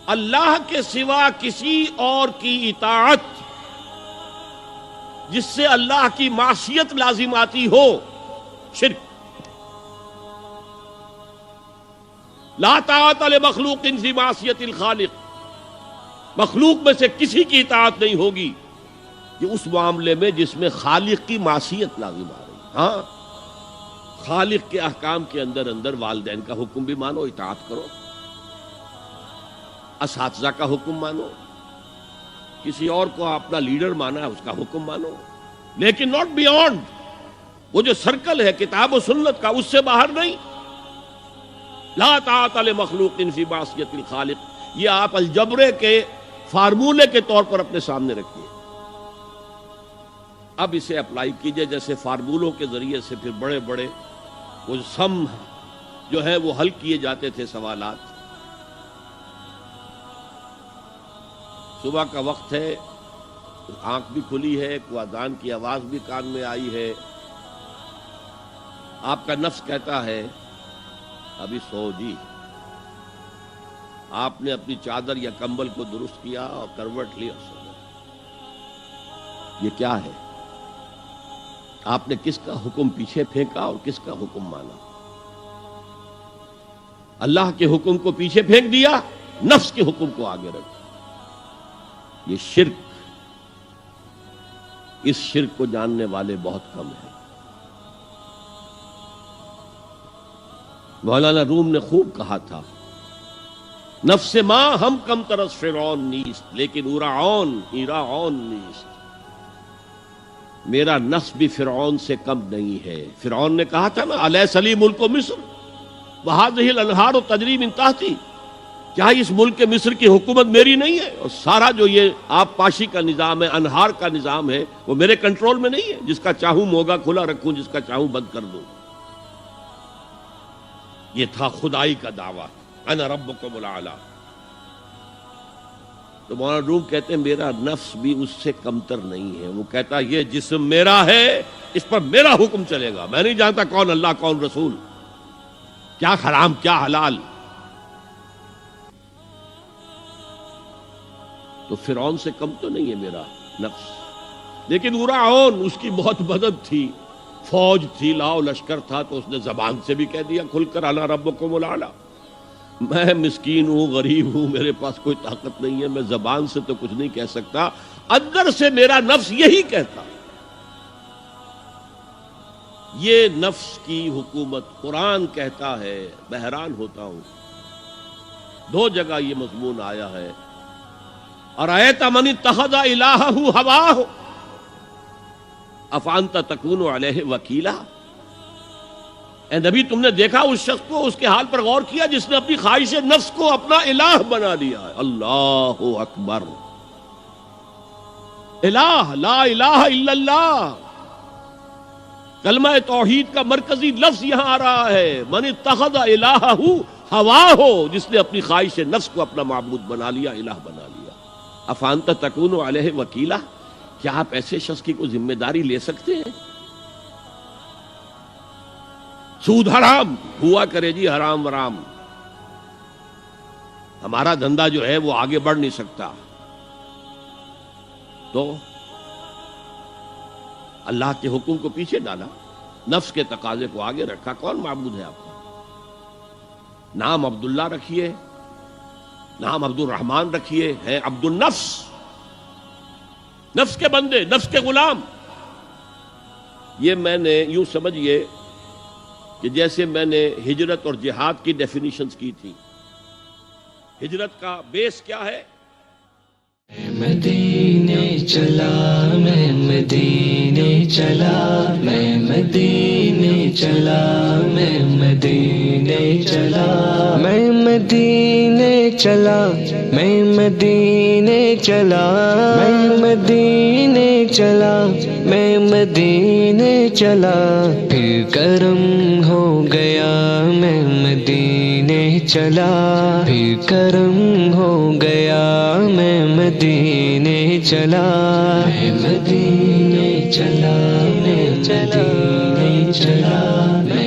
اللہ کے سوا کسی اور کی اطاعت جس سے اللہ کی معصیت لازم آتی ہو، شرک۔ لا طاعت لمخلوق فی معصیت الخالق، مخلوق میں سے کسی کی اطاعت نہیں ہوگی کہ اس معاملے میں جس میں خالق کی معصیت لازم آ رہی۔ ہاں، خالق کے احکام کے اندر اندر والدین کا حکم بھی مانو، اطاعت کرو، اساتذہ کا حکم مانو، کسی اور کو اپنا لیڈر مانا ہے اس کا حکم مانو، لیکن ناٹ بیونڈ وہ جو سرکل ہے کتاب و سنت کا، اس سے باہر نہیں۔ لا طاعت لمخلوق فی معصیت الخالق، یہ آپ الجبرے کے فارمولے کے طور پر اپنے سامنے رکھیے۔ اب اسے اپلائی کیجئے، جیسے فارمولوں کے ذریعے سے پھر بڑے بڑے وہ سم جو ہے وہ حل کیے جاتے تھے سوالات۔ صبح کا وقت ہے، آنکھ بھی کھلی ہے، کوئی اذان کی آواز بھی کان میں آئی ہے، آپ کا نفس کہتا ہے ابھی سو جی۔ آپ نے اپنی چادر یا کمبل کو درست کیا اور کروٹ لی اور سو گئے۔ یہ کیا ہے؟ آپ نے کس کا حکم پیچھے پھینکا اور کس کا حکم مانا؟ اللہ کے حکم کو پیچھے پھینک دیا، نفس کے حکم کو آگے رکھا۔ یہ شرک، اس شرک کو جاننے والے بہت کم ہیں۔ مولانا روم نے خوب کہا تھا، نفس ما ہم کم ترس فرعون نیست لیکن ایراعون نیست۔ میرا نفس بھی فرعون سے کم نہیں ہے۔ فرعون نے کہا تھا نا، الیس لی ملک مصر وہذہ الانہار تجری من تحتی، کیا اس ملک کے مصر کی حکومت میری نہیں ہے؟ اور سارا جو یہ آپ پاشی کا نظام ہے، انہار کا نظام ہے، وہ میرے کنٹرول میں نہیں ہے؟ جس کا چاہوں موگا کھلا رکھوں، جس کا چاہوں بند کر دوں۔ یہ تھا خدائی کا دعویٰ، انا ربکم الاعلی۔ تو مولانا روم کہتے ہیں میرا نفس بھی اس سے کمتر نہیں ہے۔ وہ کہتا یہ جسم میرا ہے، اس پر میرا حکم چلے گا، میں نہیں جانتا کون اللہ کون رسول، کیا حرام کیا حلال۔ تو فرعون سے کم تو نہیں ہے میرا نفس، لیکن ایراعون اس کی بہت مدد تھی، فوج تھی، لاؤ لشکر تھا، تو اس نے زبان سے بھی کہہ دیا کھل کر انا ربکم الاعلی۔ میں مسکین ہوں، غریب ہوں، میرے پاس کوئی طاقت نہیں ہے، میں زبان سے تو کچھ نہیں کہہ سکتا، اندر سے میرا نفس یہی کہتا۔ یہ نفس کی حکومت قرآن کہتا ہے، میں حیران ہوتا ہوں، دو جگہ یہ مضمون آیا ہے، ارأیت من اتخذ الہہ ہواہ افانت تکون علیہ وکیلا۔ اے نبی تم نے دیکھا اس شخص کو، اس کے حال پر غور کیا جس نے اپنی خواہش نفس کو اپنا الہ بنا لیا ہے۔ اللہ اکبر، الہ، لا الہ الا اللہ، کلمہ توحید کا مرکزی لفظ یہاں آ رہا ہے، من اتخذ الہہ ہواہ، جس نے اپنی خواہش نفس کو اپنا معبود بنا لیا، الہ بنا لیا۔ افانت تکون علیہ وکیلا، کیا آپ ایسے شخص کی کوئی ذمہ داری لے سکتے ہیں؟ سود حرام ہوا کرے جی، حرام ورام، ہمارا دھندا جو ہے وہ آگے بڑھ نہیں سکتا۔ تو اللہ کے حکم کو پیچھے ڈالا، نفس کے تقاضے کو آگے رکھا۔ کون معبود ہے آپ کا؟ نام عبداللہ رکھیے، نام عبد الرحمن رکھیے، ہے عبد النفس، نفس کے بندے، نفس کے غلام۔ یہ میں نے یوں سمجھئے کہ جیسے میں نے ہجرت اور جہاد کی ڈیفینیشنز کی تھی۔ ہجرت کا بیس کیا ہے؟ مدینے چلا میں مدینے چلا، میں مدینے چلا، میں مدینے چلا، میں مدینے چلا، میں مدینے چلا، میں مدینے چلا، میں مدینے چلا، پھر کرم ہو گیا میں مدینے چلا، پھر کرم ہو گیا میں مدینے چلا، میں مدینے چلا، میں مدینے چلا۔